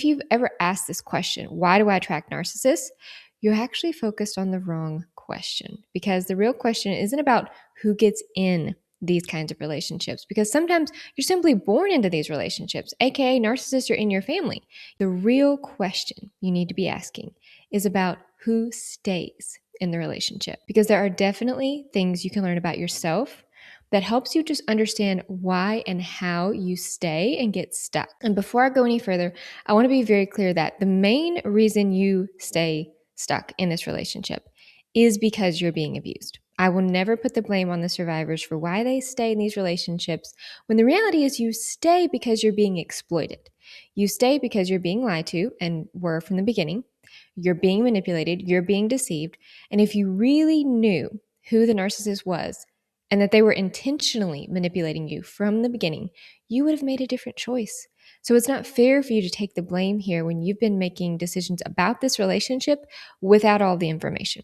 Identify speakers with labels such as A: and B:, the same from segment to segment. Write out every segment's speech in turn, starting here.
A: if you've ever asked this question, why do I attract narcissists? You're actually focused on the wrong question, because the real question isn't about who gets in these kinds of relationships, because sometimes you're simply born into these relationships, aka narcissists are in your family. The real question you need to be asking is about who stays in the relationship, because there are definitely things you can learn about yourself that helps you just understand why and how you stay and get stuck. And before I go any further, I want to be very clear that the main reason you stay stuck in this relationship is because you're being abused. I will never put the blame on the survivors for why they stay in these relationships, when the reality is you stay because you're being exploited. You stay because you're being lied to and were from the beginning. You're being manipulated, you're being deceived. And if you really knew who the narcissist was and that they were intentionally manipulating you from the beginning, you would have made a different choice. So it's not fair for you to take the blame here when you've been making decisions about this relationship without all the information.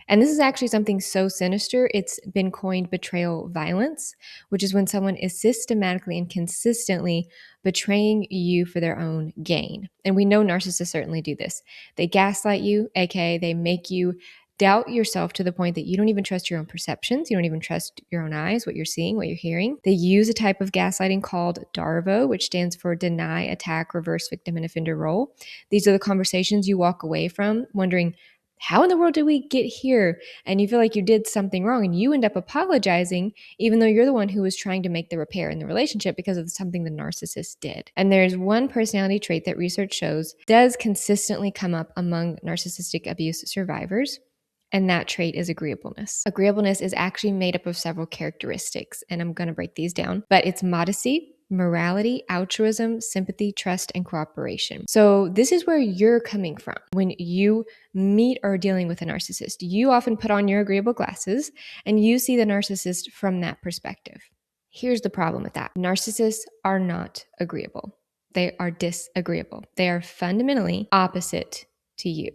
A: And this is actually something so sinister, it's been coined betrayal violence, which is when someone is systematically and consistently betraying you for their own gain. And we know narcissists certainly do this. They gaslight you, aka they make you doubt yourself to the point that you don't even trust your own perceptions. You don't even trust your own eyes, what you're seeing, what you're hearing. They use a type of gaslighting called DARVO, which stands for deny, attack, reverse victim, and offender role. These are the conversations you walk away from wondering, how in the world did we get here? And you feel like you did something wrong, and you end up apologizing, even though you're the one who was trying to make the repair in the relationship because of something the narcissist did. And there's one personality trait that research shows does consistently come up among narcissistic abuse survivors. And that trait is agreeableness. Agreeableness is actually made up of several characteristics, and I'm going to break these down. But it's modesty, morality, altruism, sympathy, trust, and cooperation. So this is where you're coming from when you meet or are dealing with a narcissist. You often put on your agreeable glasses and you see the narcissist from that perspective. Here's the problem with that. Narcissists are not agreeable. They are disagreeable. They are fundamentally opposite to you.